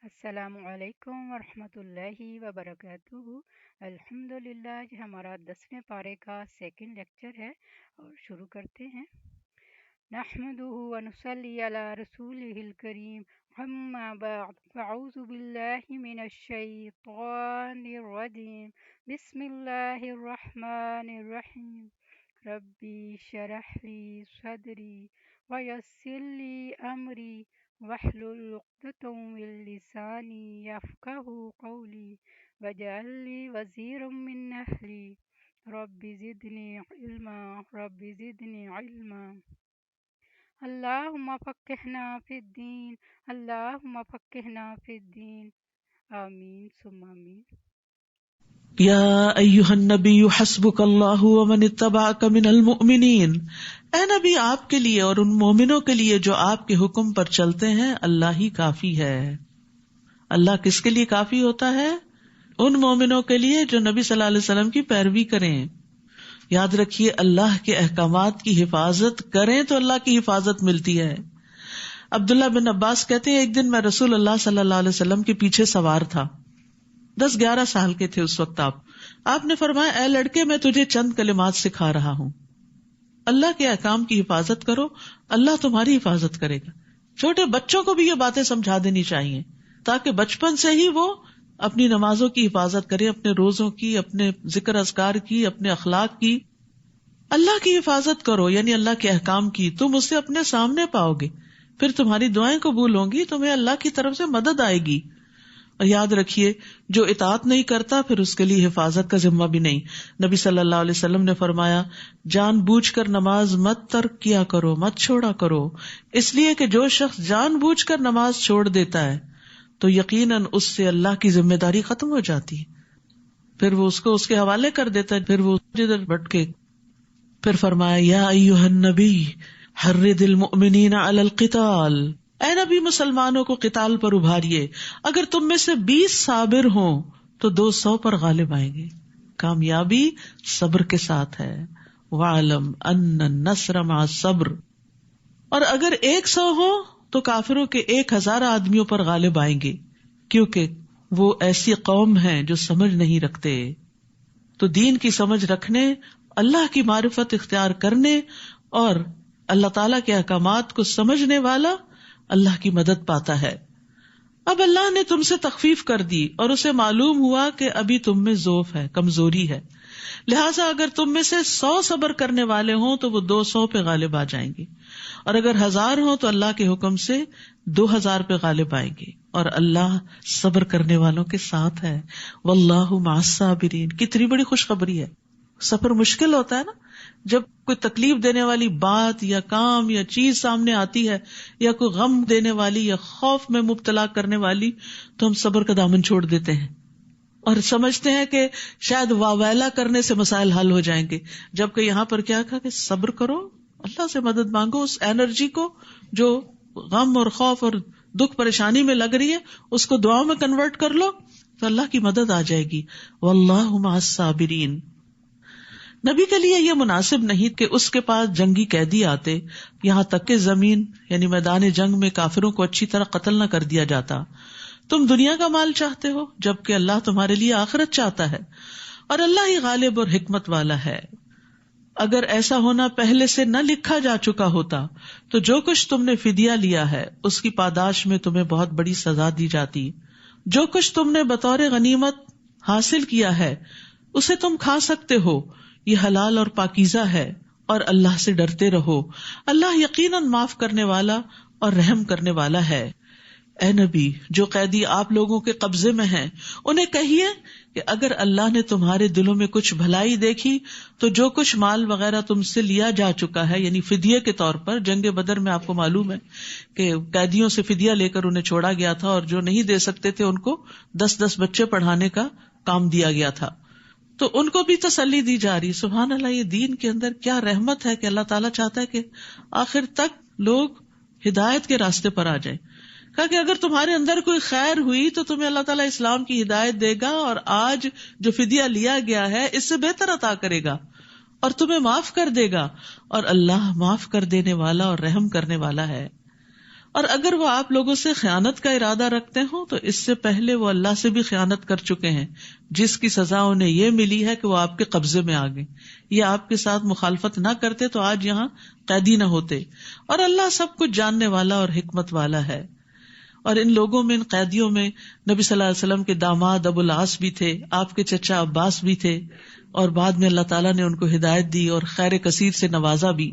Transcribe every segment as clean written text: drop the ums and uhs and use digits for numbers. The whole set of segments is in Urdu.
السلام علیکم ورحمۃ اللہ وبرکاتہ۔ الحمد للہ، ہمارا 10ویں پارے کا سیکنڈ لیکچر ہے اور شروع کرتے ہیں۔ نحمده ونصلي على رسوله الكريم اما بعد فاعوذ بالله من الشيطان الرجيم بسم الله الرحمن الرحيم ربي اشرح لي صدري ويسر لي امري واحلل عقدة من لساني يفقهوا قولي واجعل لي وزيرا من اهلي رب زدني علما رب زدني علما اللهم فقهنا في الدين اللهم فقهنا في الدين آمین ثم آمین۔ یا ایہا النبی حسبک اللہ ومن اتبعک من المؤمنین، اے نبی آپ کے لیے اور ان مومنوں کے لیے جو آپ کے حکم پر چلتے ہیں اللہ ہی کافی ہے۔ اللہ کس کے لیے کافی ہوتا ہے؟ ان مومنوں کے لیے جو نبی صلی اللہ علیہ وسلم کی پیروی کریں۔ یاد رکھیے اللہ کے احکامات کی حفاظت کریں تو اللہ کی حفاظت ملتی ہے۔ عبداللہ بن عباس کہتے ہیں ایک دن میں رسول اللہ صلی اللہ علیہ وسلم کے پیچھے سوار تھا، 10-11 سال کے تھے اس وقت آپ نے فرمایا اے لڑکے میں تجھے چند کلمات سکھا رہا ہوں، اللہ کے احکام کی حفاظت کرو، اللہ تمہاری حفاظت کرے گا۔ چھوٹے بچوں کو بھی یہ باتیں سمجھا دینی چاہیے تاکہ بچپن سے ہی وہ اپنی نمازوں کی حفاظت کرے، اپنے روزوں کی، اپنے ذکر اذکار کی، اپنے اخلاق کی۔ اللہ کی حفاظت کرو یعنی اللہ کے احکام کی، تم اسے اپنے سامنے پاؤ گے، پھر تمہاری دعائیں قبول ہوں گی، تمہیں اللہ کی طرف سے مدد آئے گی۔ اور یاد رکھیے جو اطاعت نہیں کرتا پھر اس کے لیے حفاظت کا ذمہ بھی نہیں۔ نبی صلی اللہ علیہ وسلم نے فرمایا جان بوجھ کر نماز مت ترک کیا کرو، مت چھوڑا کرو، اس لیے کہ جو شخص جان بوجھ کر نماز چھوڑ دیتا ہے تو یقیناً اس سے اللہ کی ذمہ داری ختم ہو جاتی ہے، پھر وہ اس کو اس کے حوالے کر دیتا ہے، پھر وہ جدھر بھٹکے۔ پھر فرمایا یا ایھا النبی حرض المؤمنین علی القتال، اے نبی مسلمانوں کو قتال پر ابھاریے، اگر تم میں سے 20 صابر ہوں تو 200 پر غالب آئیں گے۔ کامیابی صبر کے ساتھ ہے، وَاعْلَمْ أَنَّ النَّصْرَ مَعَ الصَّبْرِ، اور اگر 100 ہو تو کافروں کے 1000 آدمیوں پر غالب آئیں گے، کیونکہ وہ ایسی قوم ہیں جو سمجھ نہیں رکھتے۔ تو دین کی سمجھ رکھنے، اللہ کی معرفت اختیار کرنے اور اللہ تعالیٰ کے احکامات کو سمجھنے والا اللہ کی مدد پاتا ہے۔ اب اللہ نے تم سے تخفیف کر دی اور اسے معلوم ہوا کہ ابھی تم میں ضعف ہے، کمزوری ہے، لہٰذا اگر تم میں سے 100 صبر کرنے والے ہوں تو وہ 200 پہ غالب آ جائیں گے، اور اگر 1000 ہوں تو اللہ کے حکم سے 2000 پہ غالب آئیں گے، اور اللہ صبر کرنے والوں کے ساتھ ہے۔ واللہ مع الصابرین، کتنی بڑی خوشخبری ہے۔ سفر مشکل ہوتا ہے نا، جب کوئی تکلیف دینے والی بات یا کام یا چیز سامنے آتی ہے یا کوئی غم دینے والی یا خوف میں مبتلا کرنے والی، تو ہم صبر کا دامن چھوڑ دیتے ہیں اور سمجھتے ہیں کہ شاید واویلا کرنے سے مسائل حل ہو جائیں گے، جبکہ یہاں پر کیا کہا کہ صبر کرو، اللہ سے مدد مانگو، اس انرجی کو جو غم اور خوف اور دکھ پریشانی میں لگ رہی ہے اس کو دعاؤں میں کنورٹ کر لو تو اللہ کی مدد آ جائے گی۔ واللہ مع الصابرین۔ نبی کے لیے یہ مناسب نہیں کہ اس کے پاس جنگی قیدی آتے، یہاں تک کہ زمین یعنی میدان جنگ میں کافروں کو اچھی طرح قتل نہ کر دیا جاتا۔ تم دنیا کا مال چاہتے ہو جبکہ اللہ تمہارے لیے آخرت چاہتا ہے، اور اللہ ہی غالب اور حکمت والا ہے۔ اگر ایسا ہونا پہلے سے نہ لکھا جا چکا ہوتا تو جو کچھ تم نے فدیہ لیا ہے اس کی پاداش میں تمہیں بہت بڑی سزا دی جاتی۔ جو کچھ تم نے بطور غنیمت حاصل کیا ہے اسے تم کھا سکتے ہو، یہ حلال اور پاکیزہ ہے، اور اللہ سے ڈرتے رہو، اللہ یقیناً معاف کرنے والا اور رحم کرنے والا ہے۔ اے نبی جو قیدی آپ لوگوں کے قبضے میں ہیں انہیں کہیے کہ اگر اللہ نے تمہارے دلوں میں کچھ بھلائی دیکھی تو جو کچھ مال وغیرہ تم سے لیا جا چکا ہے یعنی فدیے کے طور پر، جنگ بدر میں آپ کو معلوم ہے کہ قیدیوں سے فدیہ لے کر انہیں چھوڑا گیا تھا، اور جو نہیں دے سکتے تھے ان کو 10 بچے پڑھانے کا کام دیا گیا تھا، تو ان کو بھی تسلی دی جا رہی۔ سبحان اللہ، یہ دین کے اندر کیا رحمت ہے کہ اللہ تعالیٰ چاہتا ہے کہ آخر تک لوگ ہدایت کے راستے پر آ جائیں۔ کہا کہ اگر تمہارے اندر کوئی خیر ہوئی تو تمہیں اللہ تعالیٰ اسلام کی ہدایت دے گا، اور آج جو فدیہ لیا گیا ہے اس سے بہتر عطا کرے گا اور تمہیں معاف کر دے گا، اور اللہ معاف کر دینے والا اور رحم کرنے والا ہے۔ اور اگر وہ آپ لوگوں سے خیانت کا ارادہ رکھتے ہوں تو اس سے پہلے وہ اللہ سے بھی خیانت کر چکے ہیں، جس کی سزا انہیں یہ ملی ہے کہ وہ آپ کے قبضے میں آ گئے. یہ آپ کے ساتھ مخالفت نہ کرتے تو آج یہاں قیدی نہ ہوتے. اور اللہ سب کچھ جاننے والا اور حکمت والا ہے. اور ان لوگوں میں، ان قیدیوں میں نبی صلی اللہ علیہ وسلم کے داماد ابو العاص بھی تھے، آپ کے چچا عباس بھی تھے، اور بعد میں اللہ تعالیٰ نے ان کو ہدایت دی اور خیر کثیر سے نوازا بھی.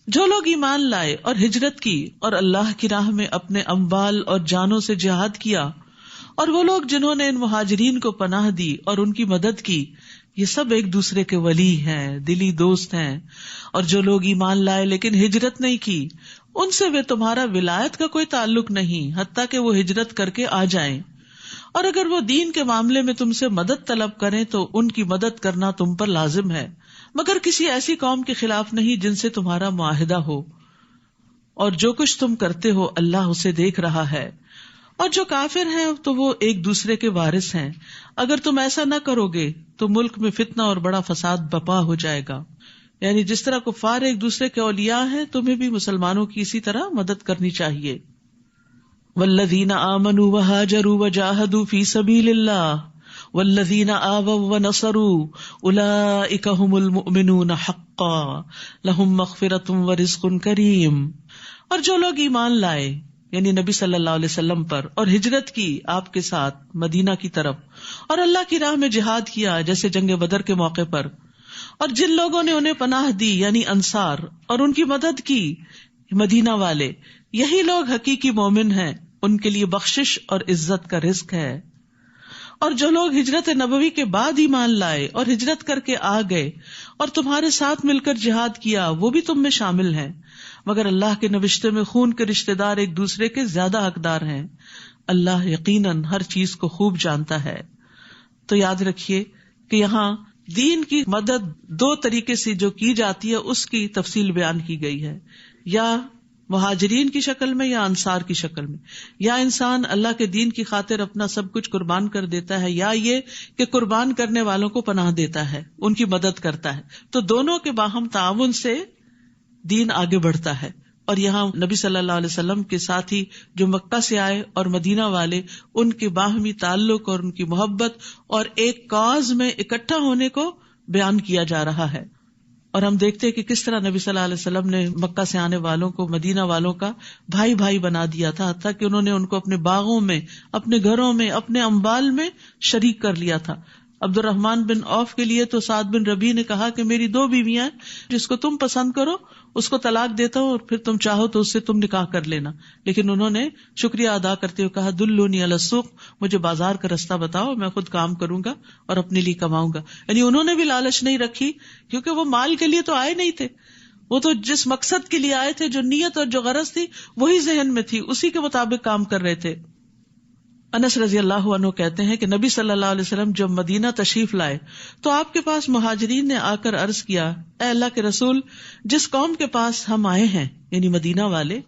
جو لوگ ایمان لائے اور ہجرت کی اور اللہ کی راہ میں اپنے اموال اور جانوں سے جہاد کیا، اور وہ لوگ جنہوں نے ان مہاجرین کو پناہ دی اور ان کی مدد کی، یہ سب ایک دوسرے کے ولی ہیں، دلی دوست ہیں. اور جو لوگ ایمان لائے لیکن ہجرت نہیں کی، ان سے وہ تمہارا ولایت کا کوئی تعلق نہیں حتیٰ کہ وہ ہجرت کر کے آ جائیں. اور اگر وہ دین کے معاملے میں تم سے مدد طلب کریں تو ان کی مدد کرنا تم پر لازم ہے، مگر کسی ایسی قوم کے خلاف نہیں جن سے تمہارا معاہدہ ہو. اور جو کچھ تم کرتے ہو اللہ اسے دیکھ رہا ہے. اور جو کافر ہیں تو وہ ایک دوسرے کے وارث ہیں. اگر تم ایسا نہ کرو گے تو ملک میں فتنہ اور بڑا فساد برپا ہو جائے گا. یعنی جس طرح کفار ایک دوسرے کے اولیاء ہیں، تمہیں بھی مسلمانوں کی اسی طرح مدد کرنی چاہیے. والذین آمنوا وہاجروا وجاہدوا فی سبیل اللہ والذین آووا ونصروا اولئک ھم المؤمنون حقا لہم مغفرۃ ورزق کریم. اور جو لوگ ایمان لائے یعنی نبی صلی اللہ علیہ وسلم پر اور ہجرت کی آپ کے ساتھ مدینہ کی طرف، اور اللہ کی راہ میں جہاد کیا جیسے جنگ بدر کے موقع پر، اور جن لوگوں نے انہیں پناہ دی یعنی انصار اور ان کی مدد کی مدینہ والے، یہی لوگ حقیقی مومن ہیں، ان کے لیے بخشش اور عزت کا رزق ہے. اور جو لوگ ہجرت نبوی کے بعد ایمان لائے اور ہجرت کر کے آ گئے اور تمہارے ساتھ مل کر جہاد کیا، وہ بھی تم میں شامل ہیں، مگر اللہ کے نوشتے میں خون کے رشتہ دار ایک دوسرے کے زیادہ حقدار ہیں. اللہ یقیناً ہر چیز کو خوب جانتا ہے. تو یاد رکھیے کہ یہاں دین کی مدد دو طریقے سے جو کی جاتی ہے اس کی تفصیل بیان کی گئی ہے، یا مہاجرین کی شکل میں یا انصار کی شکل میں، یا انسان اللہ کے دین کی خاطر اپنا سب کچھ قربان کر دیتا ہے، یا یہ کہ قربان کرنے والوں کو پناہ دیتا ہے، ان کی مدد کرتا ہے. تو دونوں کے باہم تعاون سے دین آگے بڑھتا ہے. اور یہاں نبی صلی اللہ علیہ وسلم کے ساتھی جو مکہ سے آئے اور مدینہ والے، ان کے باہمی تعلق اور ان کی محبت اور ایک کاز میں اکٹھا ہونے کو بیان کیا جا رہا ہے. اور ہم دیکھتے ہیں کہ کس طرح نبی صلی اللہ علیہ وسلم نے مکہ سے آنے والوں کو مدینہ والوں کا بھائی بھائی بنا دیا تھا، حتیٰ کہ انہوں نے ان کو اپنے باغوں میں، اپنے گھروں میں، اپنے اموال میں شریک کر لیا تھا. عبد الرحمن بن عوف کے لیے تو سعد بن ربیع نے کہا کہ میری 2 بیویاں ہیں، جس کو تم پسند کرو اس کو طلاق دیتا ہوں اور پھر تم چاہو تو اس سے تم نکاح کر لینا. لیکن انہوں نے شکریہ ادا کرتے ہوئے کہا دلونی علی السوق، مجھے بازار کا رستہ بتاؤ، میں خود کام کروں گا اور اپنے لیے کماؤں گا. یعنی انہوں نے بھی لالچ نہیں رکھی، کیونکہ وہ مال کے لیے تو آئے نہیں تھے، وہ تو جس مقصد کے لیے آئے تھے، جو نیت اور جو غرض تھی وہی ذہن میں تھی، اسی کے مطابق کام کر رہے تھے. انس رضی اللہ عنہ کہتے ہیں کہ نبی صلی اللہ علیہ وسلم جب مدینہ تشریف لائے تو آپ کے پاس مہاجرین نے آ کر عرض کیا، اے اللہ کے رسول، جس قوم کے پاس ہم آئے ہیں یعنی مدینہ والے،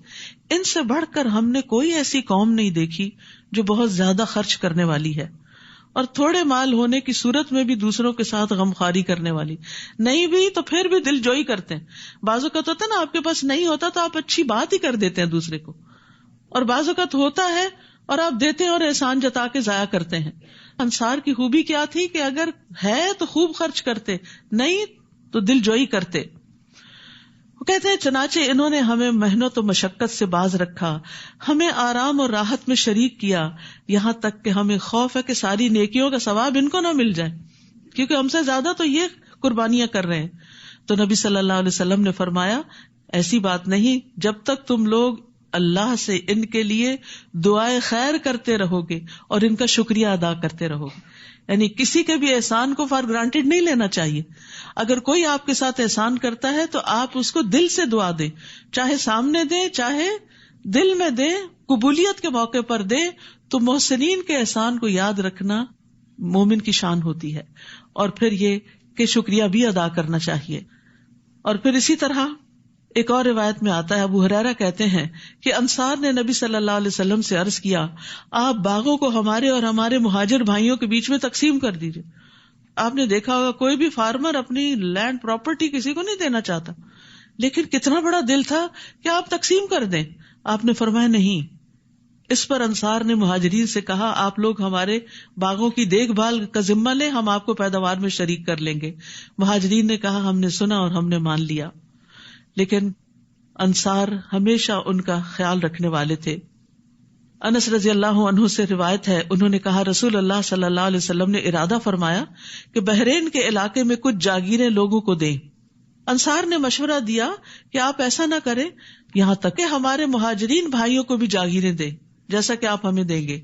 ان سے بڑھ کر ہم نے کوئی ایسی قوم نہیں دیکھی جو بہت زیادہ خرچ کرنے والی ہے اور تھوڑے مال ہونے کی صورت میں بھی دوسروں کے ساتھ غمخواری کرنے والی. نہیں بھی تو پھر بھی دل جوئی کرتے ہیں. بعض اوقات ہوتا ہے نا، آپ کے پاس نہیں ہوتا تو آپ اچھی بات ہی کر دیتے ہیں دوسرے کو، اور بعض اوقات ہوتا ہے اور آپ دیتے ہیں اور احسان جتا کے ضائع کرتے ہیں. انصار کی خوبی کیا تھی کہ اگر ہے تو خوب خرچ کرتے، نہیں تو دل جوئی کرتے. وہ کہتے ہیں چنانچہ انہوں نے ہمیں محنت و مشقت سے باز رکھا، ہمیں آرام اور راحت میں شریک کیا، یہاں تک کہ ہمیں خوف ہے کہ ساری نیکیوں کا ثواب ان کو نہ مل جائے، کیونکہ ہم سے زیادہ تو یہ قربانیاں کر رہے ہیں. تو نبی صلی اللہ علیہ وسلم نے فرمایا، ایسی بات نہیں، جب تک تم لوگ اللہ سے ان کے لیے دعائے خیر کرتے رہو گے اور ان کا شکریہ ادا کرتے رہو گے. یعنی کسی کے بھی احسان کو فار گرانٹیڈ نہیں لینا چاہیے. اگر کوئی آپ کے ساتھ احسان کرتا ہے تو آپ اس کو دل سے دعا دیں، چاہے سامنے دیں چاہے دل میں دیں، قبولیت کے موقع پر دیں. تو محسنین کے احسان کو یاد رکھنا مومن کی شان ہوتی ہے. اور پھر یہ کہ شکریہ بھی ادا کرنا چاہیے. اور پھر اسی طرح ایک اور روایت میں آتا ہے، ابو ہریرہ کہتے ہیں کہ انصار نے نبی صلی اللہ علیہ وسلم سے عرض کیا، آپ باغوں کو ہمارے اور ہمارے مہاجر بھائیوں کے بیچ میں تقسیم کر دیجئے. آپ نے دیکھا ہوگا کوئی بھی فارمر اپنی لینڈ پراپرٹی کسی کو نہیں دینا چاہتا، لیکن کتنا بڑا دل تھا کہ آپ تقسیم کر دیں. آپ نے فرمایا نہیں. اس پر انصار نے مہاجرین سے کہا آپ لوگ ہمارے باغوں کی دیکھ بھال کا ذمہ لیں, ہم آپ کو پیداوار میں شریک کر لیں گے. مہاجرین نے کہا ہم نے سنا اور ہم نے مان لیا. لیکن انصار ہمیشہ ان کا خیال رکھنے والے تھے. انس رضی اللہ عنہ سے روایت ہے, انہوں نے کہا رسول اللہ صلی اللہ علیہ وسلم نے ارادہ فرمایا کہ بحرین کے علاقے میں کچھ جاگیریں لوگوں کو دیں. انصار نے مشورہ دیا کہ آپ ایسا نہ کریں, یہاں تک کہ ہمارے مہاجرین بھائیوں کو بھی جاگیریں دیں جیسا کہ آپ ہمیں دیں گے.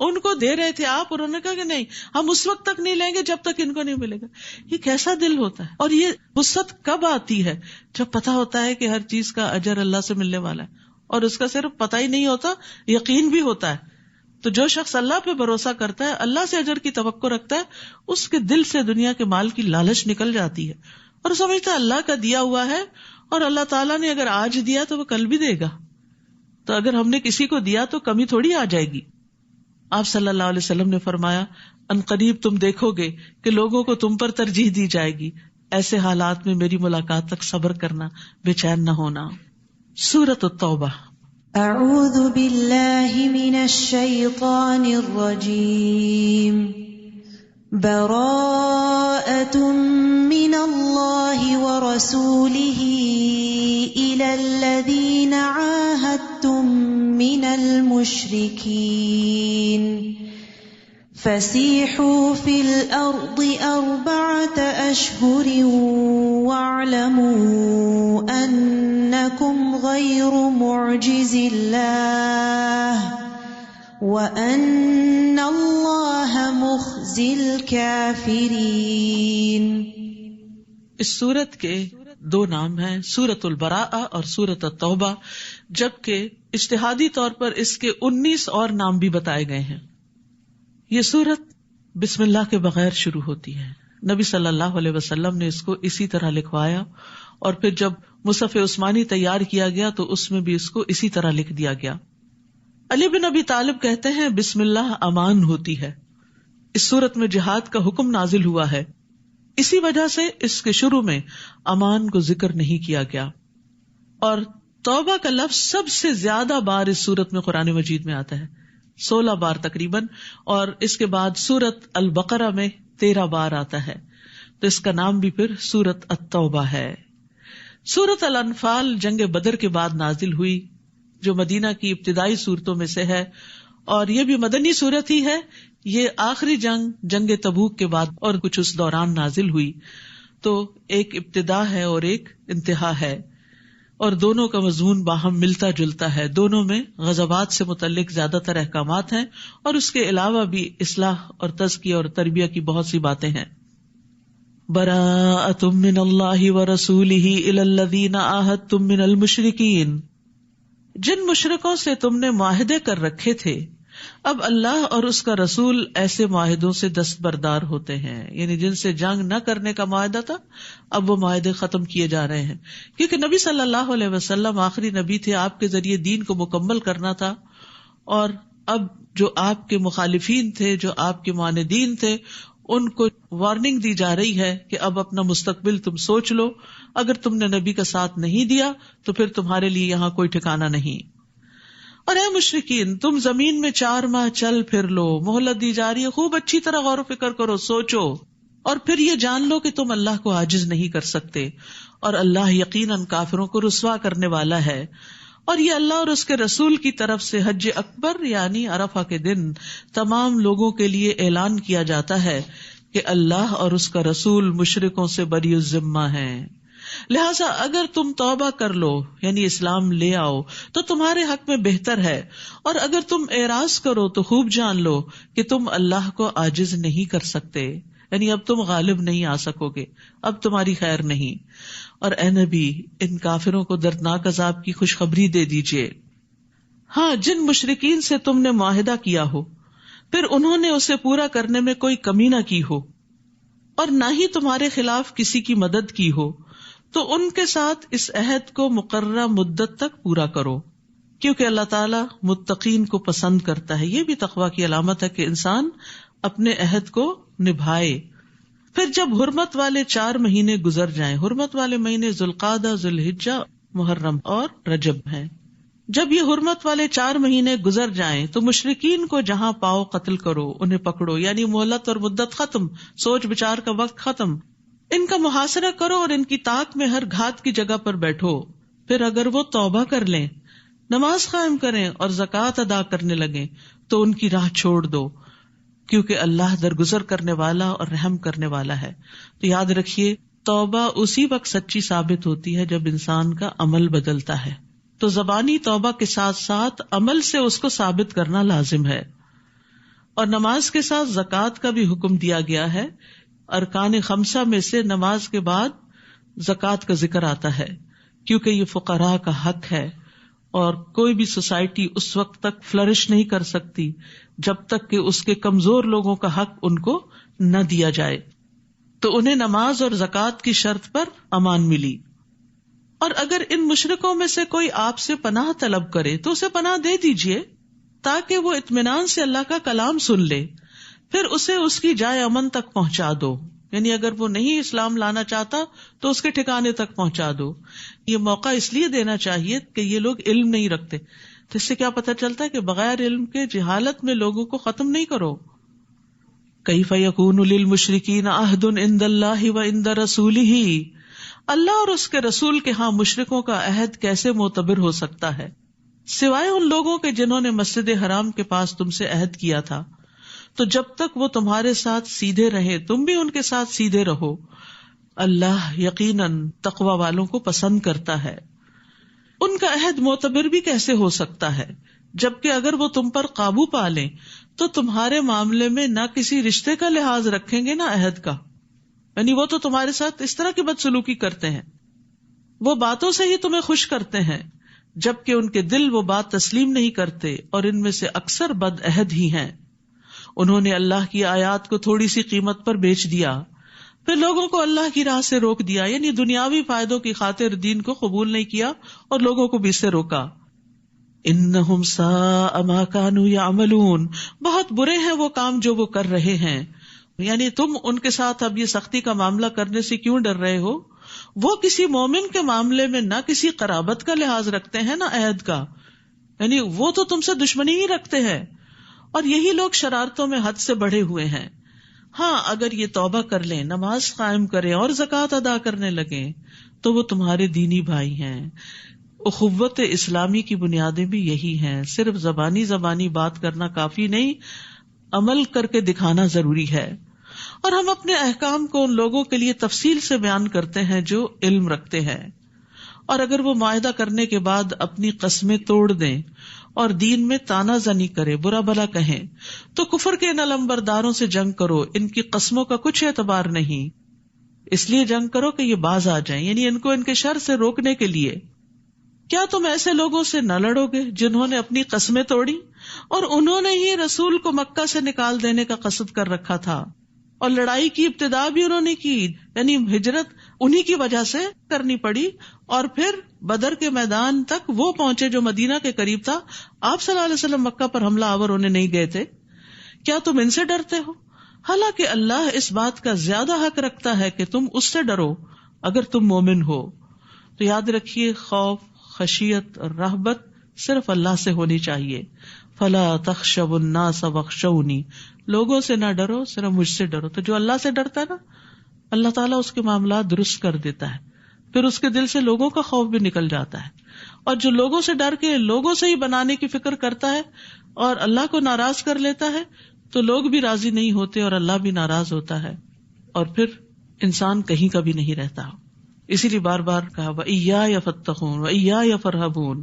ان کو دے رہے تھے آپ, انہوں نے کہا کہ نہیں, ہم اس وقت تک نہیں لیں گے جب تک ان کو نہیں ملے گا. یہ کیسا دل ہوتا ہے. اور یہ وسعت کب آتی ہے؟ جب پتا ہوتا ہے کہ ہر چیز کا اجر اللہ سے ملنے والا ہے, اور اس کا صرف پتہ ہی نہیں ہوتا, یقین بھی ہوتا ہے. تو جو شخص اللہ پہ بھروسہ کرتا ہے, اللہ سے اجر کی توقع رکھتا ہے, اس کے دل سے دنیا کے مال کی لالچ نکل جاتی ہے, اور سمجھتا ہے اللہ کا دیا ہوا ہے, اور اللہ تعالیٰ نے اگر آج دیا تو وہ کل بھی دے گا. تو اگر ہم نے کسی کو دیا تو کمی تھوڑی آ جائے گی. آپ صلی اللہ علیہ وسلم نے فرمایا ان قریب تم دیکھو گے کہ لوگوں کو تم پر ترجیح دی جائے گی, ایسے حالات میں میری ملاقات تک صبر کرنا, بے چین نہ ہونا. سورۃ التوبہ. اعوذ باللہ من الشیطان الرجیم. براءۃ من اللہ ورسولہ الی الذین عاہدتم من المشرکین فسیحوا فی الارض 4 اشہر واعلموا انکم غیر معجز اللہ وَأَنَّ اللَّهَ مُخْزِي الْكَافِرِينَ. اس سورت کے 2 نام ہیں, سورۃ البراءہ اور سورۃ التوبہ, جبکہ اجتہادی طور پر اس کے 19 اور نام بھی بتائے گئے ہیں. یہ سورت بسم اللہ کے بغیر شروع ہوتی ہے. نبی صلی اللہ علیہ وسلم نے اس کو اسی طرح لکھوایا, اور پھر جب مصحف عثمانی تیار کیا گیا تو اس میں بھی اس کو اسی طرح لکھ دیا گیا. علی بن ابی طالب کہتے ہیں بسم اللہ امان ہوتی ہے. اس سورت میں جہاد کا حکم نازل ہوا ہے, اسی وجہ سے اس کے شروع میں امان کو ذکر نہیں کیا گیا. اور توبہ کا لفظ سب سے زیادہ بار اس سورت میں قرآن مجید میں آتا ہے, 16 بار تقریباً, اور اس کے بعد سورت البقرہ میں 13 بار آتا ہے, تو اس کا نام بھی پھر سورت التوبہ ہے. سورت الانفال جنگ بدر کے بعد نازل ہوئی, جو مدینہ کی ابتدائی صورتوں میں سے ہے, اور یہ بھی مدنی صورت ہی ہے. یہ آخری جنگ تبوک کے بعد اور کچھ اس دوران نازل ہوئی, تو ایک ابتدا ہے اور ایک انتہا ہے, اور دونوں کا مضمون باہم ملتا جلتا ہے. دونوں میں غزوات سے متعلق زیادہ تر احکامات ہیں, اور اس کے علاوہ بھی اصلاح اور تزکیہ اور تربیہ کی بہت سی باتیں ہیں. براءۃ من اللہ ورسولہ الی الذین عاہدتم من المشرکین. جن مشرکوں سے تم نے معاہدے کر رکھے تھے, اب اللہ اور اس کا رسول ایسے معاہدوں سے دستبردار ہوتے ہیں. یعنی جن سے جنگ نہ کرنے کا معاہدہ تھا, اب وہ معاہدے ختم کیے جا رہے ہیں, کیونکہ نبی صلی اللہ علیہ وسلم آخری نبی تھے, آپ کے ذریعے دین کو مکمل کرنا تھا. اور اب جو آپ کے مخالفین تھے, جو آپ کے معاندین تھے, ان کو وارننگ دی جا رہی ہے کہ اب اپنا مستقبل تم سوچ لو. اگر تم نے نبی کا ساتھ نہیں دیا تو پھر تمہارے لیے یہاں کوئی ٹھکانہ نہیں. اور اے مشرکین, تم زمین میں 4 ماہ چل پھر لو, مہلت دی جا رہی ہے, خوب اچھی طرح غور و فکر کرو, سوچو, اور پھر یہ جان لو کہ تم اللہ کو عاجز نہیں کر سکتے, اور اللہ یقیناً کافروں کو رسوا کرنے والا ہے. اور یہ اللہ اور اس کے رسول کی طرف سے حج اکبر یعنی عرفہ کے دن تمام لوگوں کے لیے اعلان کیا جاتا ہے کہ اللہ اور اس کا رسول مشرکوں سے بری الذمہ ہیں. لہٰذا اگر تم توبہ کر لو یعنی اسلام لے آؤ تو تمہارے حق میں بہتر ہے, اور اگر تم اعراض کرو تو خوب جان لو کہ تم اللہ کو عاجز نہیں کر سکتے, یعنی اب تم غالب نہیں آ سکو گے, اب تمہاری خیر نہیں. اور اے نبی, ان کافروں کو دردناک عذاب کی خوشخبری دے دیجئے. ہاں, جن مشرکین سے تم نے معاہدہ کیا ہو, پھر انہوں نے اسے پورا کرنے میں کوئی کمی نہ کی ہو, اور نہ ہی تمہارے خلاف کسی کی مدد کی ہو, تو ان کے ساتھ اس عہد کو مقررہ مدت تک پورا کرو, کیونکہ اللہ تعالیٰ متقین کو پسند کرتا ہے. یہ بھی تقویٰ کی علامت ہے کہ انسان اپنے عہد کو نبھائے. پھر جب حرمت والے 4 مہینے گزر جائیں, حرمت والے مہینے ذوالقعدہ, ذوالحجہ, محرم اور رجب ہیں, جب یہ حرمت والے 4 مہینے گزر جائیں تو مشرکین کو جہاں پاؤ قتل کرو، انہیں پکڑو، یعنی مہلت اور مدت ختم، سوچ بچار کا وقت ختم، ان کا محاصرہ کرو اور ان کی طاق میں ہر گھات کی جگہ پر بیٹھو. پھر اگر وہ توبہ کر لیں، نماز قائم کریں اور زکوٰۃ ادا کرنے لگیں تو ان کی راہ چھوڑ دو، کیونکہ اللہ درگزر کرنے والا اور رحم کرنے والا ہے. تو یاد رکھیے، توبہ اسی وقت سچی ثابت ہوتی ہے جب انسان کا عمل بدلتا ہے. تو زبانی توبہ کے ساتھ ساتھ عمل سے اس کو ثابت کرنا لازم ہے. اور نماز کے ساتھ زکوٰۃ کا بھی حکم دیا گیا ہے. ارکان خمسہ میں سے نماز کے بعد زکوٰۃ کا ذکر آتا ہے، کیونکہ یہ فقراء کا حق ہے، اور کوئی بھی سوسائٹی اس وقت تک فلرش نہیں کر سکتی جب تک کہ اس کے کمزور لوگوں کا حق ان کو نہ دیا جائے. تو انہیں نماز اور زکوٰۃ کی شرط پر امان ملی. اور اگر ان مشرکوں میں سے کوئی آپ سے پناہ طلب کرے تو اسے پناہ دے دیجئے، تاکہ وہ اطمینان سے اللہ کا کلام سن لے، پھر اسے اس کی جائے امن تک پہنچا دو. یعنی اگر وہ نہیں اسلام لانا چاہتا تو اس کے ٹھکانے تک پہنچا دو. یہ موقع اس لیے دینا چاہیے کہ یہ لوگ علم نہیں رکھتے. تو اس سے کیا پتہ چلتا ہے کہ بغیر علم کے جہالت میں لوگوں کو ختم نہیں کرو. کیف یکون للمشرکین عہد عند اللہ وعند رسولہ، اللہ اور اس کے رسول کے ہاں مشرکوں کا عہد کیسے معتبر ہو سکتا ہے، سوائے ان لوگوں کے جنہوں نے مسجد حرام کے پاس تم سے عہد کیا تھا. تو جب تک وہ تمہارے ساتھ سیدھے رہے تم بھی ان کے ساتھ سیدھے رہو. اللہ یقیناً تقوی والوں کو پسند کرتا ہے. ان کا عہد معتبر بھی کیسے ہو سکتا ہے جبکہ اگر وہ تم پر قابو پا لیں تو تمہارے معاملے میں نہ کسی رشتے کا لحاظ رکھیں گے نہ عہد کا. یعنی وہ تو تمہارے ساتھ اس طرح کی بدسلوکی کرتے ہیں، وہ باتوں سے ہی تمہیں خوش کرتے ہیں جبکہ ان کے دل وہ بات تسلیم نہیں کرتے، اور ان میں سے اکثر بد عہد ہی ہیں. انہوں نے اللہ کی آیات کو تھوڑی سی قیمت پر بیچ دیا، پھر لوگوں کو اللہ کی راہ سے روک دیا، یعنی دنیاوی فائدوں کی خاطر دین کو قبول نہیں کیا اور لوگوں کو بھی اس سے روکا. انہم ساء ما کانوا یعملون، بہت برے ہیں وہ کام جو وہ کر رہے ہیں. یعنی تم ان کے ساتھ اب یہ سختی کا معاملہ کرنے سے کیوں ڈر رہے ہو؟ وہ کسی مومن کے معاملے میں نہ کسی قرابت کا لحاظ رکھتے ہیں نہ عہد کا، یعنی وہ تو تم سے دشمنی ہی رکھتے ہیں، اور یہی لوگ شرارتوں میں حد سے بڑھے ہوئے ہیں. ہاں اگر یہ توبہ کر لیں، نماز قائم کریں اور زکوٰۃ ادا کرنے لگیں تو وہ تمہارے دینی بھائی ہیں. اخوت اسلامی کی بنیادیں بھی یہی ہیں. صرف زبانی بات کرنا کافی نہیں، عمل کر کے دکھانا ضروری ہے. اور ہم اپنے احکام کو ان لوگوں کے لیے تفصیل سے بیان کرتے ہیں جو علم رکھتے ہیں. اور اگر وہ معاہدہ کرنے کے بعد اپنی قسمیں توڑ دیں اور دین میں تانا زنی کرے، برا بھلا کہیں، تو کفر کے ان علمبرداروں سے جنگ کرو، ان کی قسموں کا کچھ اعتبار نہیں. اس لیے جنگ کرو کہ یہ باز آ جائیں، یعنی ان کو ان کے شر سے روکنے کے لیے. کیا تم ایسے لوگوں سے نہ لڑو گے جنہوں نے اپنی قسمیں توڑی اور انہوں نے ہی رسول کو مکہ سے نکال دینے کا قصد کر رکھا تھا، اور لڑائی کی ابتدا بھی انہوں نے کی، یعنی ہجرت انہی کی وجہ سے کرنی پڑی، اور پھر بدر کے میدان تک وہ پہنچے جو مدینہ کے قریب تھا. آپ صلی اللہ علیہ وسلم مکہ پر حملہ آور ہونے نہیں گئے تھے. کیا تم ان سے ڈرتے ہو؟ حالانکہ اللہ اس بات کا زیادہ حق رکھتا ہے کہ تم اس سے ڈرو اگر تم مومن ہو. تو یاد رکھیے، خوف، خشیت اور رہبت صرف اللہ سے ہونی چاہیے. فلا تخشوا الناس واخشونی، لوگوں سے نہ ڈرو، صرف مجھ سے ڈرو. تو جو اللہ سے ڈرتا ہے نا، اللہ تعالیٰ اس کے معاملات درست کر دیتا ہے، پھر اس کے دل سے لوگوں کا خوف بھی نکل جاتا ہے. اور جو لوگوں سے ڈر کے لوگوں سے ہی بنانے کی فکر کرتا ہے اور اللہ کو ناراض کر لیتا ہے تو لوگ بھی راضی نہیں ہوتے اور اللہ بھی ناراض ہوتا ہے، اور پھر انسان کہیں کا بھی نہیں رہتا. اسی لیے بار بار کہا وَإِيَّايَ فَاتَّقُونَ وَإِيَّايَ فَارْهَبُونَ.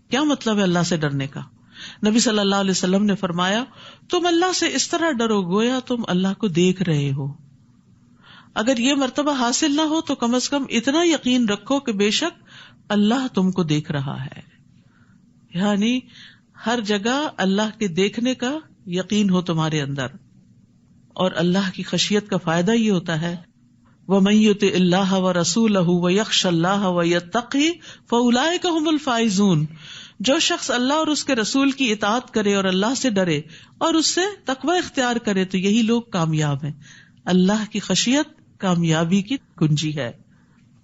کیا مطلب ہے اللہ سے ڈرنے کا؟ نبی صلی اللہ علیہ وسلم نے فرمایا، تم اللہ سے اس طرح ڈرو گویا تم اللہ کو دیکھ رہے ہو. اگر یہ مرتبہ حاصل نہ ہو تو کم از کم اتنا یقین رکھو کہ بے شک اللہ تم کو دیکھ رہا ہے. یعنی ہر جگہ اللہ کے دیکھنے کا یقین ہو تمہارے اندر. اور اللہ کی خشیت کا فائدہ یہ ہوتا ہے، وَمَن يُطِعِ اللَّهَ وَرَسُولَهُ وَيَخْشَ اللَّهَ وَيَتَّقِهِ فَأُولَٰئِكَ هُمُ الْفَائِزُونَ. جو شخص اللہ اور اس کے رسول کی اطاعت کرے اور اللہ سے ڈرے اور اس سے تقوی اختیار کرے تو یہی لوگ کامیاب ہیں. اللہ کی خشیت کامیابی کی کنجی ہے.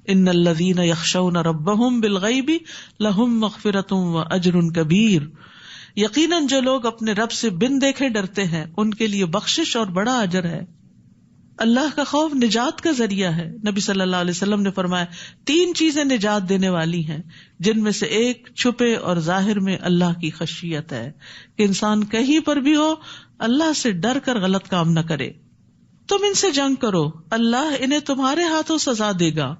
ان الذین یخشون ربهم بالغیب لہم مغفرۃ واجر کبیر، یقیناً جو لوگ اپنے رب سے بن دیکھے ڈرتے ہیں ان کے لیے بخشش اور بڑا اجر ہے۔ اللہ کا خوف نجات کا ذریعہ ہے۔ نبی صلی اللہ علیہ وسلم نے فرمایا 3 چیزیں نجات دینے والی ہیں، جن میں سے ایک چھپے اور ظاہر میں اللہ کی خشیت ہے، کہ انسان کہیں پر بھی ہو اللہ سے ڈر کر غلط کام نہ کرے۔ تم ان سے جنگ کرو، اللہ انہیں تمہارے ہاتھوں سزا دے گا،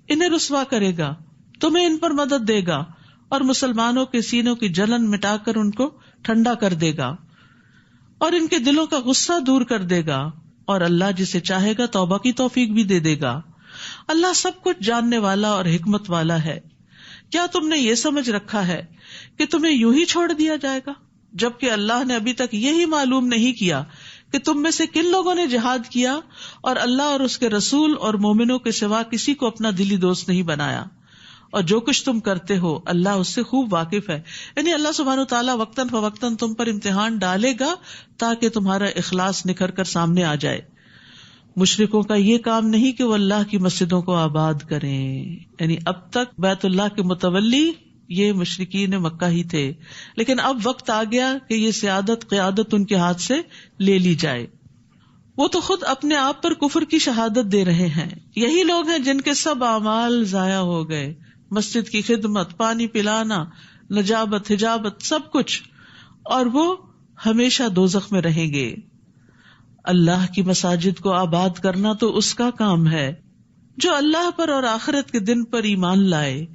انہیں رسوا کرے گا، تمہیں ان پر مدد دے گا، اور مسلمانوں کے سینوں کی جلن مٹا کر ان کو ٹھنڈا کر دے گا، اور ان کے دلوں کا غصہ دور کر دے گا، اور اللہ جسے چاہے گا توبہ کی توفیق بھی دے دے گا۔ اللہ سب کچھ جاننے والا اور حکمت والا ہے۔ کیا تم نے یہ سمجھ رکھا ہے کہ تمہیں یوں ہی چھوڑ دیا جائے گا، جبکہ اللہ نے ابھی تک یہی معلوم نہیں کیا کہ تم میں سے کن لوگوں نے جہاد کیا اور اللہ اور اس کے رسول اور مومنوں کے سوا کسی کو اپنا دلی دوست نہیں بنایا، اور جو کچھ تم کرتے ہو اللہ اس سے خوب واقف ہے۔ یعنی اللہ سبحانہ وتعالیٰ وقتاً فوقتاً تم پر امتحان ڈالے گا تاکہ تمہارا اخلاص نکھر کر سامنے آ جائے۔ مشرکوں کا یہ کام نہیں کہ وہ اللہ کی مسجدوں کو آباد کریں، یعنی اب تک بیت اللہ کے متولی یہ مشرکین مکہ ہی تھے، لیکن اب وقت آ گیا کہ یہ سیادت قیادت ان کے ہاتھ سے لے لی جائے۔ وہ تو خود اپنے آپ پر کفر کی شہادت دے رہے ہیں۔ یہی لوگ ہیں جن کے سب اعمال ضائع ہو گئے، مسجد کی خدمت، پانی پلانا، نجابت، حجابت، سب کچھ، اور وہ ہمیشہ دوزخ میں رہیں گے۔ اللہ کی مساجد کو آباد کرنا تو اس کا کام ہے جو اللہ پر اور آخرت کے دن پر ایمان لائے،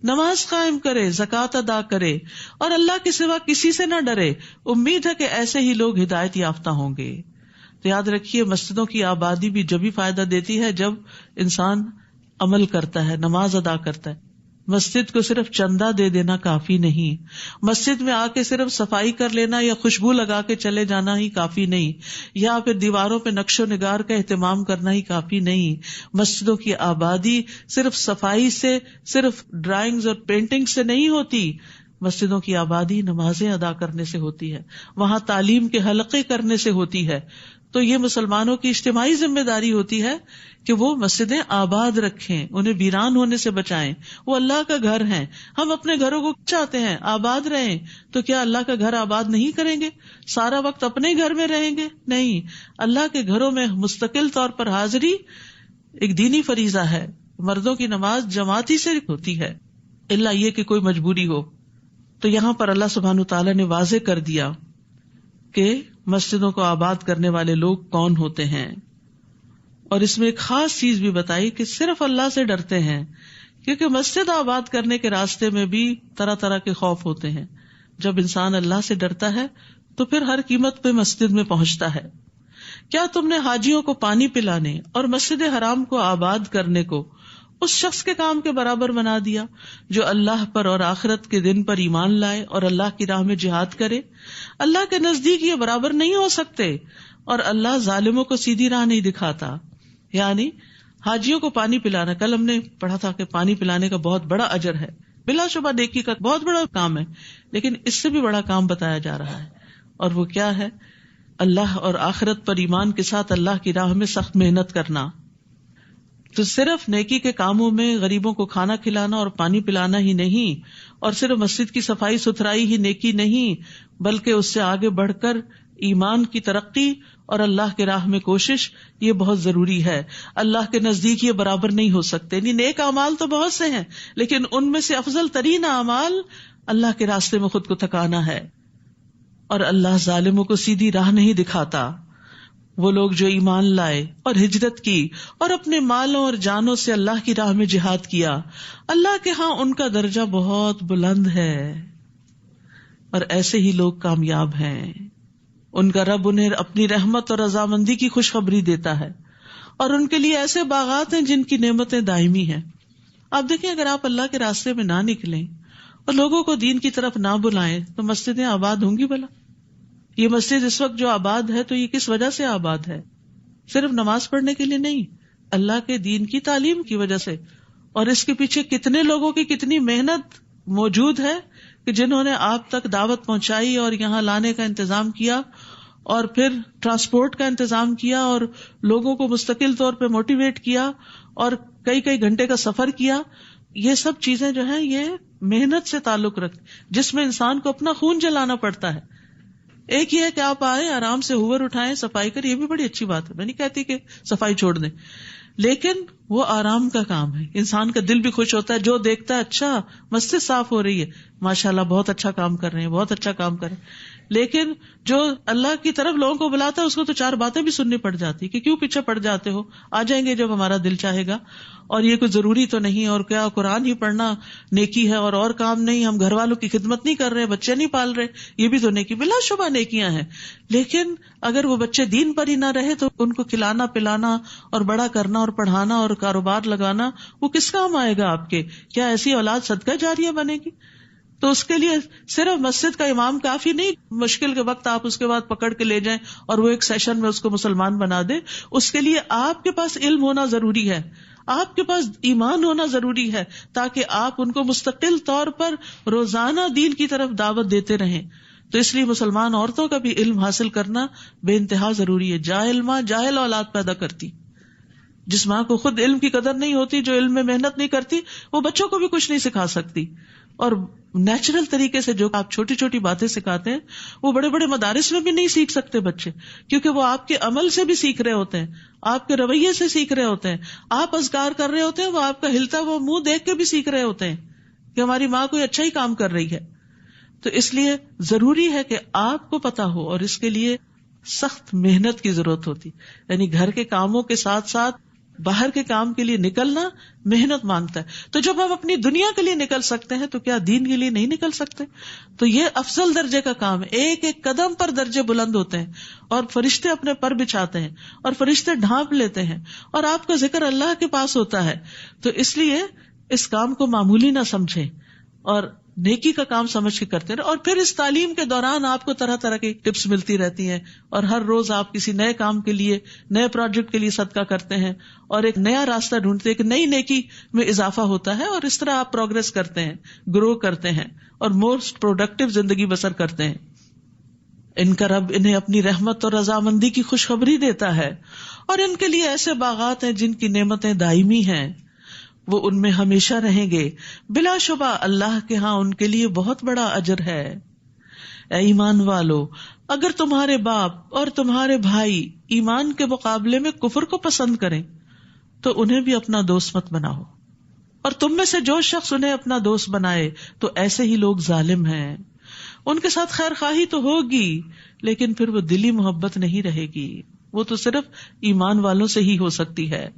نماز قائم کرے، زکوٰۃ ادا کرے، اور اللہ کے سوا کسی سے نہ ڈرے۔ امید ہے کہ ایسے ہی لوگ ہدایت یافتہ ہوں گے۔ تو یاد رکھیے، مسجدوں کی آبادی بھی جبھی فائدہ دیتی ہے جب انسان عمل کرتا ہے، نماز ادا کرتا ہے۔ مسجد کو صرف چندہ دے دینا کافی نہیں، مسجد میں آ کے صرف صفائی کر لینا یا خوشبو لگا کے چلے جانا ہی کافی نہیں، یا پھر دیواروں پہ نقش و نگار کا اہتمام کرنا ہی کافی نہیں۔ مسجدوں کی آبادی صرف صفائی سے، صرف ڈرائنگز اور پینٹنگ سے نہیں ہوتی۔ مسجدوں کی آبادی نمازیں ادا کرنے سے ہوتی ہے، وہاں تعلیم کے حلقے کرنے سے ہوتی ہے۔ تو یہ مسلمانوں کی اجتماعی ذمہ داری ہوتی ہے کہ وہ مسجدیں آباد رکھیں، انہیں ویران ہونے سے بچائیں۔ وہ اللہ کا گھر ہیں، ہم اپنے گھروں کو چاہتے ہیں آباد رہیں، تو کیا اللہ کا گھر آباد نہیں کریں گے؟ سارا وقت اپنے گھر میں رہیں گے؟ نہیں، اللہ کے گھروں میں مستقل طور پر حاضری ایک دینی فریضہ ہے۔ مردوں کی نماز جماعتی سے ہوتی ہے، الا یہ کہ کوئی مجبوری ہو۔ تو یہاں پر اللہ سبحانہ تعالیٰ نے واضح کر دیا کہ مسجدوں کو آباد کرنے والے لوگ کون ہوتے ہیں، اور اس میں ایک خاص چیز بھی بتائی کہ صرف اللہ سے ڈرتے ہیں، کیونکہ مسجد آباد کرنے کے راستے میں بھی طرح طرح کے خوف ہوتے ہیں۔ جب انسان اللہ سے ڈرتا ہے تو پھر ہر قیمت پہ مسجد میں پہنچتا ہے۔ کیا تم نے حاجیوں کو پانی پلانے اور مسجد حرام کو آباد کرنے کو اس شخص کے کام کے برابر بنا دیا جو اللہ پر اور آخرت کے دن پر ایمان لائے اور اللہ کی راہ میں جہاد کرے؟ اللہ کے نزدیک یہ برابر نہیں ہو سکتے، اور اللہ ظالموں کو سیدھی راہ نہیں دکھاتا۔ یعنی حاجیوں کو پانی پلانا، کل ہم نے پڑھا تھا کہ پانی پلانے کا بہت بڑا اجر ہے، بلا شبہ نیکی کا بہت بڑا کام ہے، لیکن اس سے بھی بڑا کام بتایا جا رہا ہے، اور وہ کیا ہے؟ اللہ اور آخرت پر ایمان کے ساتھ اللہ کی راہ میں سخت محنت کرنا۔ تو صرف نیکی کے کاموں میں غریبوں کو کھانا کھلانا اور پانی پلانا ہی نہیں، اور صرف مسجد کی صفائی ستھرائی ہی نیکی نہیں، بلکہ اس سے آگے بڑھ کر ایمان کی ترقی اور اللہ کے راہ میں کوشش، یہ بہت ضروری ہے۔ اللہ کے نزدیک یہ برابر نہیں ہو سکتے۔ یعنی نیک اعمال تو بہت سے ہیں، لیکن ان میں سے افضل ترین اعمال اللہ کے راستے میں خود کو تھکانا ہے، اور اللہ ظالموں کو سیدھی راہ نہیں دکھاتا۔ وہ لوگ جو ایمان لائے اور ہجرت کی اور اپنے مالوں اور جانوں سے اللہ کی راہ میں جہاد کیا، اللہ کے ہاں ان کا درجہ بہت بلند ہے، اور ایسے ہی لوگ کامیاب ہیں۔ ان کا رب انہیں اپنی رحمت اور رضامندی کی خوشخبری دیتا ہے، اور ان کے لیے ایسے باغات ہیں جن کی نعمتیں دائمی ہیں۔ آپ دیکھیں، اگر آپ اللہ کے راستے میں نہ نکلیں اور لوگوں کو دین کی طرف نہ بلائیں تو مسجدیں آباد ہوں گی بھلا؟ یہ مسجد اس وقت جو آباد ہے تو یہ کس وجہ سے آباد ہے؟ صرف نماز پڑھنے کے لیے نہیں، اللہ کے دین کی تعلیم کی وجہ سے، اور اس کے پیچھے کتنے لوگوں کی کتنی محنت موجود ہے کہ جنہوں نے آپ تک دعوت پہنچائی اور یہاں لانے کا انتظام کیا، اور پھر ٹرانسپورٹ کا انتظام کیا اور لوگوں کو مستقل طور پہ موٹیویٹ کیا اور کئی کئی گھنٹے کا سفر کیا. یہ سب چیزیں جو ہیں یہ محنت سے تعلق رکھتی، جس میں انسان کو اپنا خون جلانا پڑتا ہے. ایک یہ ہے کہ آپ آئے آرام سے ہوور اٹھائیں صفائی کریں، یہ بھی بڑی اچھی بات ہے، میں نہیں کہتی کہ صفائی چھوڑ دیں، لیکن وہ آرام کا کام ہے. انسان کا دل بھی خوش ہوتا ہے جو دیکھتا ہے اچھا مسجد صاف ہو رہی ہے، ماشاءاللہ بہت اچھا کام کر رہے ہیں، بہت اچھا کام کر رہے ہیں. لیکن جو اللہ کی طرف لوگوں کو بلاتا ہے اس کو تو چار باتیں بھی سننی پڑ جاتی کہ کیوں پیچھے پڑ جاتے ہو، آ جائیں گے جب ہمارا دل چاہے گا، اور یہ کوئی ضروری تو نہیں، اور کیا قرآن ہی پڑھنا نیکی ہے اور کام نہیں، ہم گھر والوں کی خدمت نہیں کر رہے، بچے نہیں پال رہے، یہ بھی تو نیکی، بلا شبہ نیکیاں ہیں. لیکن اگر وہ بچے دین پر ہی نہ رہے تو ان کو کھلانا پلانا اور بڑا کرنا اور پڑھانا اور کاروبار لگانا وہ کس کام آئے گا آپ کے؟ کیا ایسی اولاد صدقہ جاریہ بنے گی؟ تو اس کے لیے صرف مسجد کا امام کافی نہیں، مشکل کے وقت آپ اس کے بعد پکڑ کے لے جائیں اور وہ ایک سیشن میں اس کو مسلمان بنا دے. اس کے لیے آپ کے پاس علم ہونا ضروری ہے، آپ کے پاس ایمان ہونا ضروری ہے، تاکہ آپ ان کو مستقل طور پر روزانہ دین کی طرف دعوت دیتے رہیں. تو اس لیے مسلمان عورتوں کا بھی علم حاصل کرنا بے انتہا ضروری ہے. جاہل ماں جاہل اولاد پیدا کرتی. جس ماں کو خود علم کی قدر نہیں ہوتی، جو علم میں محنت نہیں کرتی، وہ بچوں کو بھی کچھ نہیں سکھا سکتی. اور نیچرل طریقے سے جو آپ چھوٹی چھوٹی باتیں سکھاتے ہیں وہ بڑے بڑے مدارس میں بھی نہیں سیکھ سکتے بچے، کیونکہ وہ آپ کے عمل سے بھی سیکھ رہے ہوتے ہیں، آپ کے رویے سے سیکھ رہے ہوتے ہیں. آپ اذکار کر رہے ہوتے ہیں، وہ آپ کا ہلتا وہ منہ دیکھ کے بھی سیکھ رہے ہوتے ہیں کہ ہماری ماں کوئی اچھا ہی کام کر رہی ہے. تو اس لیے ضروری ہے کہ آپ کو پتا ہو، اور اس کے لیے سخت محنت کی ضرورت ہوتی، یعنی گھر کے کاموں کے ساتھ ساتھ باہر کے کام کے لیے نکلنا محنت مانگتا ہے. تو جب ہم اپنی دنیا کے لیے نکل سکتے ہیں تو کیا دین کے لیے نہیں نکل سکتے؟ تو یہ افضل درجے کا کام ہے. ایک ایک قدم پر درجے بلند ہوتے ہیں، اور فرشتے اپنے پر بچھاتے ہیں، اور فرشتے ڈھانپ لیتے ہیں، اور آپ کا ذکر اللہ کے پاس ہوتا ہے. تو اس لیے اس کام کو معمولی نہ سمجھیں اور نیکی کا کام سمجھ کے کرتے رہے. اور پھر اس تعلیم کے دوران آپ کو طرح طرح کی ٹپس ملتی رہتی ہیں، اور ہر روز آپ کسی نئے کام کے لیے، نئے پروجیکٹ کے لیے صدقہ کرتے ہیں اور ایک نیا راستہ ڈھونڈتے ہیں، ایک نئی نیکی میں اضافہ ہوتا ہے، اور اس طرح آپ پروگرس کرتے ہیں، گرو کرتے ہیں اور موسٹ پروڈکٹیو زندگی بسر کرتے ہیں. ان کا رب انہیں اپنی رحمت اور رضامندی کی خوشخبری دیتا ہے، اور ان کے لیے ایسے باغات ہیں جن کی نعمتیں دائمی ہیں، وہ ان میں ہمیشہ رہیں گے. بلا شبہ اللہ کے ہاں ان کے لیے بہت بڑا اجر ہے. اے ایمان والو، اگر تمہارے باپ اور تمہارے بھائی ایمان کے مقابلے میں کفر کو پسند کریں تو انہیں بھی اپنا دوست مت بناؤ، اور تم میں سے جو شخص انہیں اپنا دوست بنائے تو ایسے ہی لوگ ظالم ہیں. ان کے ساتھ خیر خواہی تو ہوگی لیکن پھر وہ دلی محبت نہیں رہے گی، وہ تو صرف ایمان والوں سے ہی ہو سکتی ہے.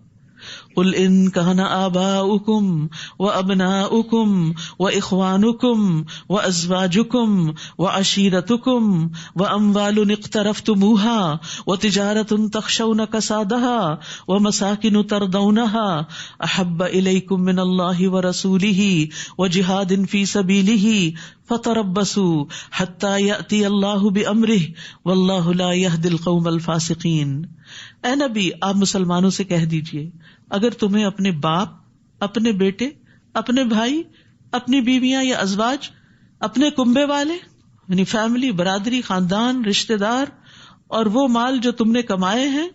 قل ان كان آباؤكم وابناؤكم واخوانكم وازواجكم وعشيرتكم واموال اقترفتموها وتجارة تخشون كسادها ومساكن ترضونها احب اليكم من الله ورسوله وجهاد في سبيله فتربصوا حتى يأتي الله بأمره والله لا يهدي القوم الفاسقين. اے نبی، آپ مسلمانوں سے کہہ دیجئے، اگر تمہیں اپنے باپ، اپنے بیٹے، اپنے بھائی، اپنی بیویاں یا ازواج، اپنے کنبے والے یعنی فیملی، برادری، خاندان، رشتہ دار، اور وہ مال جو تم نے کمائے ہیں،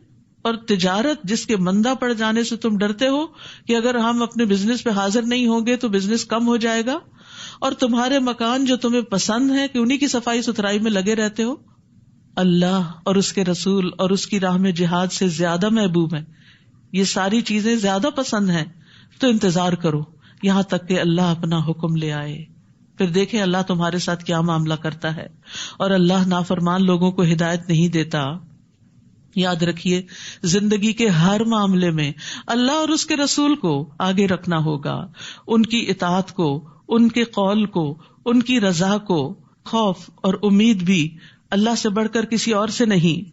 اور تجارت جس کے مندہ پڑ جانے سے تم ڈرتے ہو کہ اگر ہم اپنے بزنس پہ حاضر نہیں ہوں گے تو بزنس کم ہو جائے گا، اور تمہارے مکان جو تمہیں پسند ہے کہ انہی کی صفائی ستھرائی میں لگے رہتے ہو، اللہ اور اس کے رسول اور اس کی راہ میں جہاد سے زیادہ محبوب ہیں. یہ ساری چیزیں زیادہ پسند ہیں، تو انتظار کرو یہاں تک کہ اللہ اپنا حکم لے آئے. پھر دیکھیں اللہ تمہارے ساتھ کیا معاملہ کرتا ہے. اور اللہ نافرمان لوگوں کو ہدایت نہیں دیتا. یاد رکھیے، زندگی کے ہر معاملے میں اللہ اور اس کے رسول کو آگے رکھنا ہوگا، ان کی اطاعت کو، ان کے قول کو، ان کی رضا کو. خوف اور امید بھی اللہ سے بڑھ کر کسی اور سے نہیں.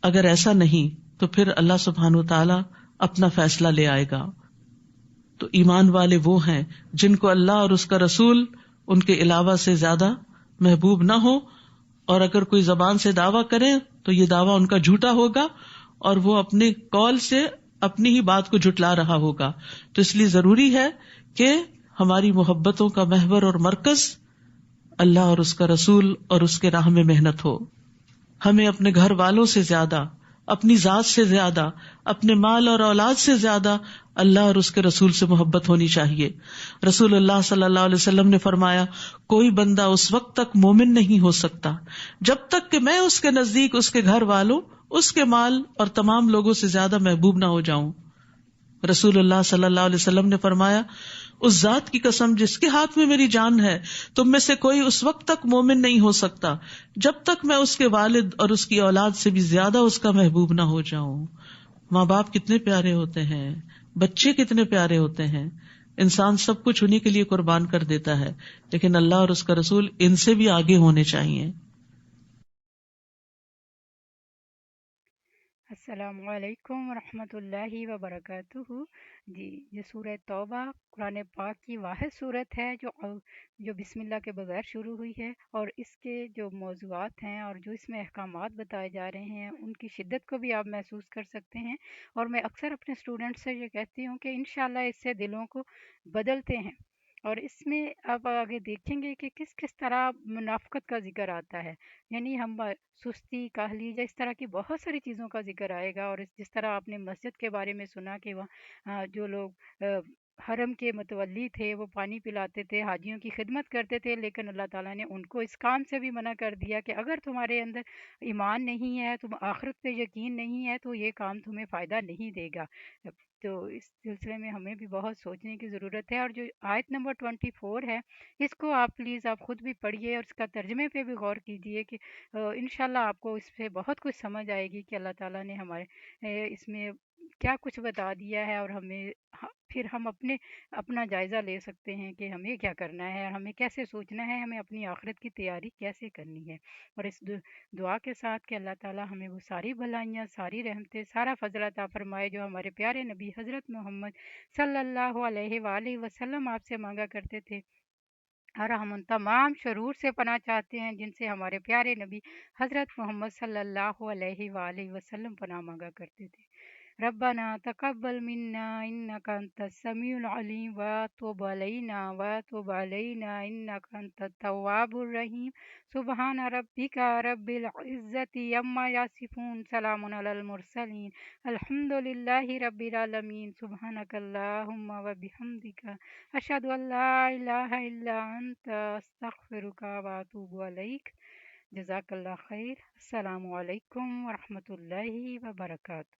اگر ایسا نہیں تو پھر اللہ سبحانہ وتعالی اپنا فیصلہ لے آئے گا. تو ایمان والے وہ ہیں جن کو اللہ اور اس کا رسول ان کے علاوہ سے زیادہ محبوب نہ ہو، اور اگر کوئی زبان سے دعویٰ کرے تو یہ دعویٰ ان کا جھوٹا ہوگا، اور وہ اپنے قول سے اپنی ہی بات کو جھٹلا رہا ہوگا. تو اس لیے ضروری ہے کہ ہماری محبتوں کا محور اور مرکز اللہ اور اس کا رسول اور اس کے راہ میں محنت ہو. ہمیں اپنے گھر والوں سے زیادہ، اپنی ذات سے زیادہ، اپنے مال اور اولاد سے زیادہ اللہ اور اس کے رسول سے محبت ہونی چاہیے۔ رسول اللہ صلی اللہ علیہ وسلم نے فرمایا، کوئی بندہ اس وقت تک مومن نہیں ہو سکتا جب تک کہ میں اس کے نزدیک اس کے گھر والوں، اس کے مال اور تمام لوگوں سے زیادہ محبوب نہ ہو جاؤں۔ رسول اللہ صلی اللہ علیہ وسلم نے فرمایا، اس ذات کی قسم جس کے ہاتھ میں میری جان ہے، تم میں سے کوئی اس وقت تک مومن نہیں ہو سکتا جب تک میں اس کے والد اور اس کی اولاد سے بھی زیادہ اس کا محبوب نہ ہو جاؤں۔ ماں باپ کتنے پیارے ہوتے ہیں، بچے کتنے پیارے ہوتے ہیں، انسان سب کچھ انہی کے لیے قربان کر دیتا ہے، لیکن اللہ اور اس کا رسول ان سے بھی آگے ہونے چاہیے۔ السلام علیکم ورحمۃ اللہ وبرکاتہ۔ جی، یہ سورہ توبہ قرآن پاک کی واحد صورت ہے جو بسم اللہ کے بغیر شروع ہوئی ہے، اور اس کے جو موضوعات ہیں اور جو اس میں احکامات بتائے جا رہے ہیں ان کی شدت کو بھی آپ محسوس کر سکتے ہیں۔ اور میں اکثر اپنے اسٹوڈنٹ سے یہ کہتی ہوں کہ انشاءاللہ اس سے دلوں کو بدلتے ہیں۔ اور اس میں آپ آگے دیکھیں گے کہ کس کس طرح منافقت کا ذکر آتا ہے، یعنی ہم سستی، کاہلی یا اس طرح کی بہت ساری چیزوں کا ذکر آئے گا۔ اور جس طرح آپ نے مسجد کے بارے میں سنا کہ وہاں جو لوگ حرم کے متولی تھے وہ پانی پلاتے تھے، حاجیوں کی خدمت کرتے تھے، لیکن اللہ تعالیٰ نے ان کو اس کام سے بھی منع کر دیا کہ اگر تمہارے اندر ایمان نہیں ہے، تم آخرت پہ یقین نہیں ہے، تو یہ کام تمہیں فائدہ نہیں دے گا۔ تو اس سلسلے میں ہمیں بھی بہت سوچنے کی ضرورت ہے۔ اور جو آیت نمبر 24 ہے، اس کو آپ پلیز آپ خود بھی پڑھیے اور اس کا ترجمے پہ بھی غور کیجئے کہ انشاءاللہ آپ کو اس پہ بہت کچھ سمجھ آئے گی کہ اللہ تعالیٰ نے ہمارے اس میں کیا کچھ بتا دیا ہے، اور ہمیں پھر ہم اپنا جائزہ لے سکتے ہیں کہ ہمیں کیا کرنا ہے اور ہمیں کیسے سوچنا ہے، ہمیں اپنی آخرت کی تیاری کیسے کرنی ہے۔ اور اس دعا کے ساتھ کہ اللہ تعالیٰ ہمیں وہ ساری بھلائیاں، ساری رحمتیں، سارا فضل عطا فرمائے جو ہمارے پیارے نبی حضرت محمد صلی اللہ علیہ وآلہ وسلم آپ سے مانگا کرتے تھے۔ اور ہم ان تمام شرور سے پناہ چاہتے ہیں جن سے ہمارے پیارے نبی حضرت محمد صلی اللہ علیہ وآلہ وسلم پناہ مانگا کرتے تھے۔ ربنا تقبل منا انك انت السميع العليم وتب علينا انك انت التواب الرحيم۔ سبحان ربك رب العزة عما يصفون، سلام على المرسلين، الحمد لله رب العالمين۔ سبحانك اللهم وبحمدك اشهد ان لا اله الا انت استغفرك واتوب اليك۔ جزاک اللہ خیر۔ السلام علیکم ورحمۃ اللہ وبرکاتہ۔